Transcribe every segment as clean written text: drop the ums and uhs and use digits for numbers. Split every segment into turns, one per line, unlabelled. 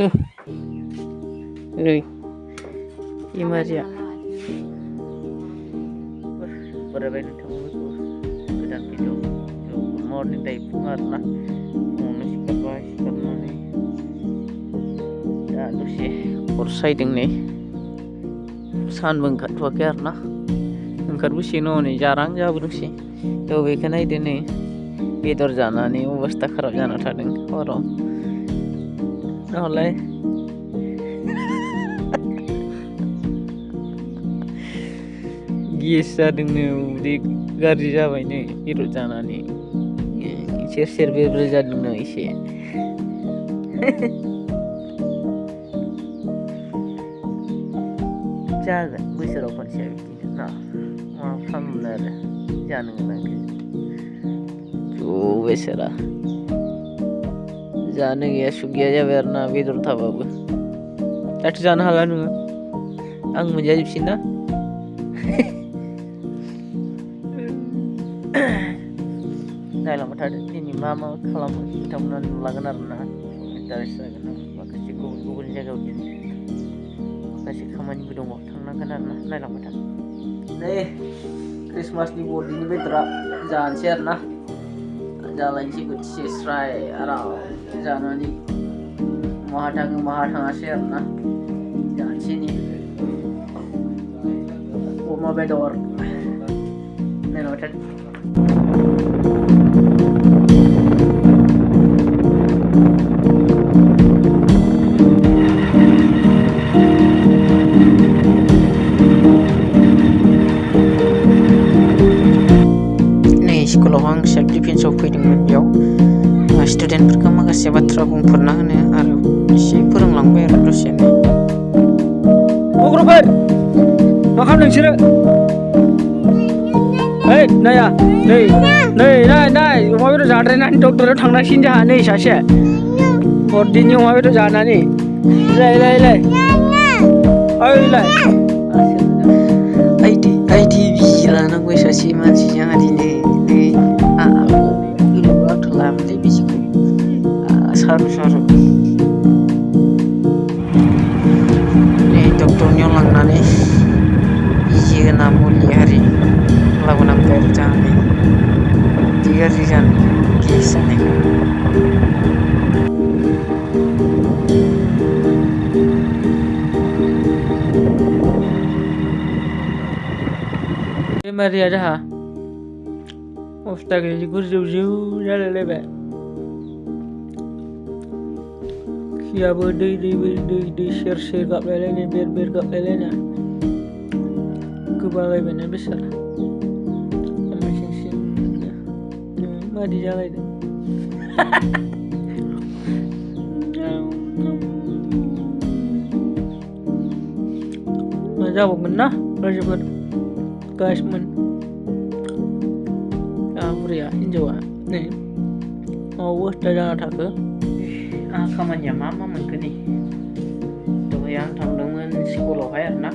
Rồi Imaria Berbeda dengan kedan video morning day karena masih kepas karena nih ya terus sih persaiding nih सानबो ओंखारथ'वाखै आरो ना ओंखारबोसिगोन हनै जारां जाबोदोंसै थ' बेखौ नायदो नै बेदर जानानै अबस्था खाराब जाना थादों हराव नहले गेस जादोंनो उदै गाज्रि जाबायनो बेदर जानानै सेर बेब्रे जादोंनो एसे जागोन बोसोराव खनसे बिदिनो ना मा खालामनो आरो जानो गोनांखौ ज' बेसारा जानो गैया सुख गैया जाबाय आरो ना बेदर थाबाबो दाथ' जानो हाला नोङो आं मोनजाजोबसै ना नायलांबाय थादो दिनै मा खालामो बिथांमोना नुलांगोन आरो ना इन्टारेस्ट जागोन आं माखासे गुबुन जायगायाव दिनै माखासे खामानिबो दङ थांनांगोन आरो ना नायलांबाय था नै क्रिसमासनि बर'दिनि बेदरा जानोसै आरो ना जालायनोसै बोथिसे स्राय आराम जानानै माहा थाङो माहा थाङासै आरो ना जानोसै nih अमा बेदर नायलांबाय थादो स्कुलाव आं सेल्फ डिफेन्सआव फैदोंमोन बेयाव स्टुडेन्टफोरखौ माखासे बाथ्रा बुंफोरना होनो आरो एसे फोरोंलांबाय आरो दसेनो गथ'फोर मा खालामदों नोंसोरो ओइ नाया नै नाय अमा बेदर जाद्रायनानै डक्टराव थांनांसिगोन जोंहा नै सासे बर'दिननि अमा बेदर जानानै लाय आइदि बिजि लानांगौ सासे मानसि जोंहा दिनै लामोनलै बिजिखौ सारु नै डक्टरनियाव लांनानै बिजि होना मुलि आरि लाबोनांबाय आरो जानानै बिदि गाज्रि जानायखौ गेस जानायखौ बेमारिया जाहा अबस्था गैयि गुरजौ जालायलायबाय खियाबो दै सेर गाबलायलायनाय बेर गाबलायलायनाय गोबालायबायना बेसारा सिं मादि जालायदों मा जाबावगोन ना रायजोफोर गासमोन बुरैया हिन्जावा नै अबस्था जाना थाखो आंहा खामानिया मा मोनखो नै दहाय आं थांदोंमोन स्कुलावहाय आरो ना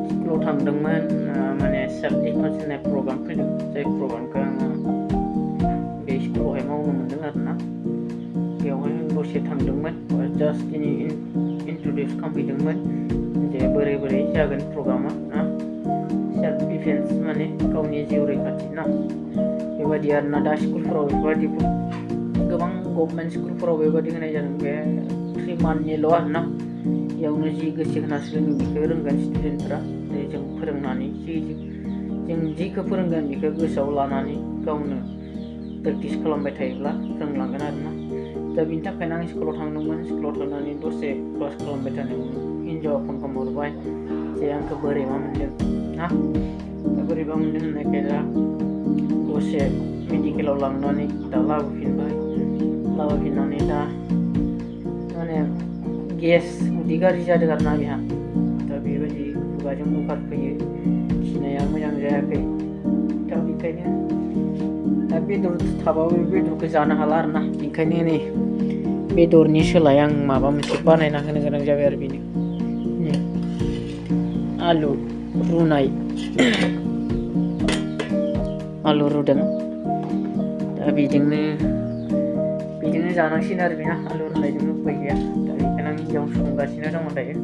स्कुलाव थांदोंमोन माने सेल्फ डिफेन्स होननाय प्रग्राम फैदों जाय प्रग्रामखौ आङो बे स्कुलावहाय मावनो मोनदों आरो ना बेवहाय दसे थांदोंमोन जास्ट दिनै इन्ट्रडिउस खालामफैदोंमोन जे बोरै जागोन प्रग्रामा ना सेल्फ डिफेन्स माने गावनि जिउ रैखाथि ना बेबायदि आरो ना दा स्कुलफोराव बेबायदि गोबां गभर्नमेन्ट स्कुलफोराव बेबायदि होनाय जादों बे 3 मान्थनिल' आरो ना बेयावनो जि गोसो होना सोलोङो बेखौ रोंगोन स्टुडेन्टफोरा जों फोरोंनानै जों जिखौ फोरोंगोन बेखौ गोसोआव लानानै गावनो प्रेक्टिस खालामबाय थायोब्ला रोंलांगोन आरो ना दा बिनि थाखायनो आं स्कुलाव थांदोंमोन स्कुलाव थांनानै दसे क्लास खालामबाय थादोंमोन हिन्जावा फन खालामहरबाय जे आंखौ बोरैबा मोनदों ना बोरैबा मोनदों होननायखाय दा दसे मेडिकेलाव लांनानै दा लाबोफिननानै दा माने गेस उदै गाज्रि जादों आरो ना बेहा दा बेबायदि खुगाजों बुखार फैयो खिनाया मोजां जायाखै दा बेखायनो दा बेदर थाबाबो बेदरखौ जानो हाला आरो ना बेखायनो नै बेदरनि सोलाय आं माबा मोनसे बानायना होनो गोनां जाबाय आरो बेनो आलु रुनाय आलु रुदों दा बेजोंनो जानांसिगोन आरो बेना आलु रुनायजों उपाय गैया दा बेखायनो आं गेजेराव संगासिनो दङ दायो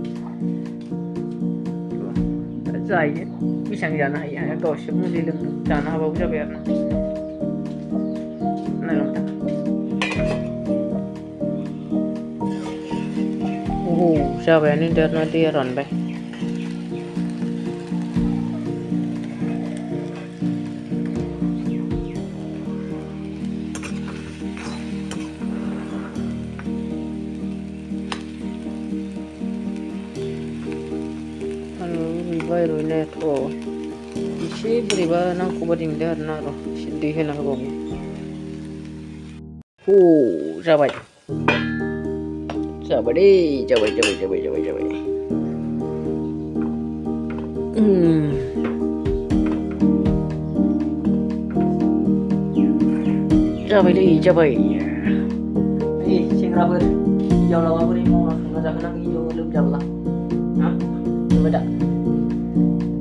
जायो बेसेबां जानो हायो हाया गावसो मुलि लोंनो जानो हाबाबो जाबाय आरो ना नायलांथा जाबायानो दाना दैया रानबाय रुइबाय रुइनायाथ' एसे बोरैबा नांगौ बादि मोनदों आरो ना एसे दै होना होबावो जाबाय जाबाय दे जाबाय जाबाय सेंग्राफोर हिनजाव लाबा बोरै मावना संना जाहोनांगौ हिनजाव लोमजाब्ला नुबाय दा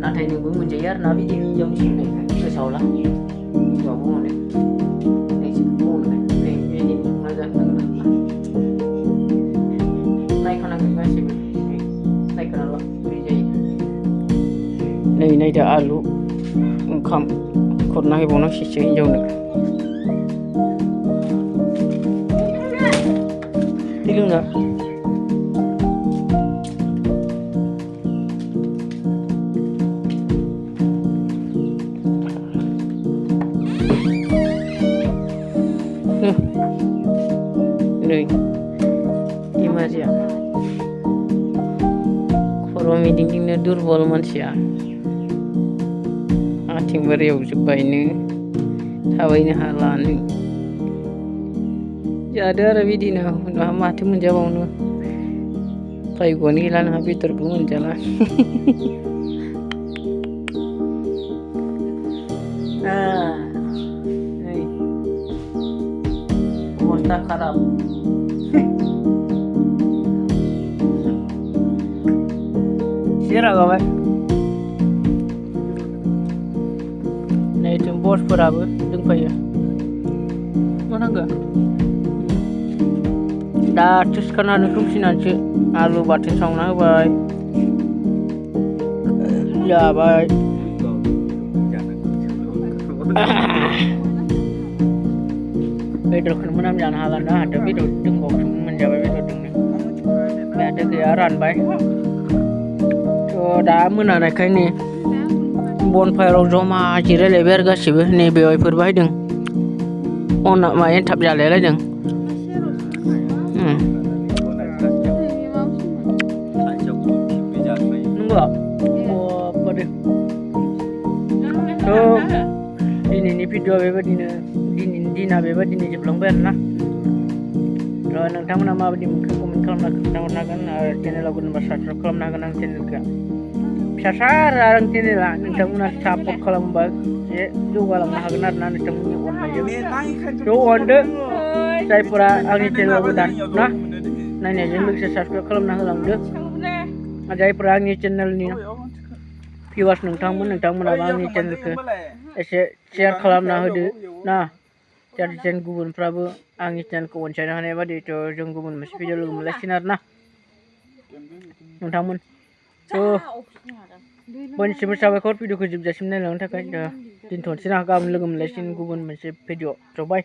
नाथाय नोंबो मोनजायो आरो ना बिदि हिनजावनि संनायखौ गोसोआवला हिनजावाबो मोनो नोंसोरखौ मोनो बेबायदि संना जाहोनांगोन नायखानांगोन गासैबो नायखानाल' बोरै जायो नै नायदो आलु ओंखाम खुरना होबावनांसिगोनसो हिनजावनो दै लोंना नै धेमाजिया खर' मिदिंदिंनो दुरबल मानसिया आथिं बोरायावजोब्बायनो थाबायनो हालानो जादो आरो बिदिनो नोंहा माथो मोनजाबावनो भायग'आनो गैला नोंहा बेदरबो मोनजाला नै अबस्था खाराब एसे रागाबाय नै जों बसफोराबो दंफायो मा नांगौ दासो सिखारनानै खोमसिनानैसो आलु बाथोन सावना होबाय जाबाय बेदरखौनो मोनाम जानो हाला ना आंहाथ' बेदर दंबावोसो मोनजाबाय बेदरजोंनो दाथ' गैया रानबाय थ' दा मोनानायखाय नै बनफायाराव जमा जिरायलायबाय आरो गासिबो नै बेवाइफोर बायदों मा एनथाब जालायलायदों दिनैनि भिडिअआ बेबायदिनो दिनैनि दिना बेबायदिनो जोबलांबाय आरो ना नोंथांमोना माबायदि मोनखो कमेन्ट खालामना खोन्थाहरनो हागोन आरो चेनेलाव गोदानबा साबस्क्राइब खालामनो हागोन आं चेनेलखौ फिसासा आरो आं चेनेला नोंथांमोना सापर्ट खालामोबा एसे जौगालांनो हागोन आरो ना नोंथांमोननि अननायजों ज' अनदो जायफोरा आंनि चेनेलाव गोदान ना नायनायजों लोगोसे साबस्क्राइब खालामना होलांदो जायफोरा आंनि चेनेलनि भिउवार्स नोंथांमोनाबो आंनि चेनेलखौ एसे शेयार खालामना होदो ना जाहाथे जेन गुबुनफ्राबो आंनि चेनेलखौ अनसायनो हानाय बादि थ' जों गुबुन मोनसे भिडिअ लोगो मोनलायसिगोन आरो ना नोंथांमोन थ' बयनिसिमबो साबायखर भिडिअखौ जोबजासिम नायलांनो थाखाय दोनथ'नोसै ना गाबोन लोगो मोनलायसिगोन गुबुन मोनसे भिडिअ थ' बाय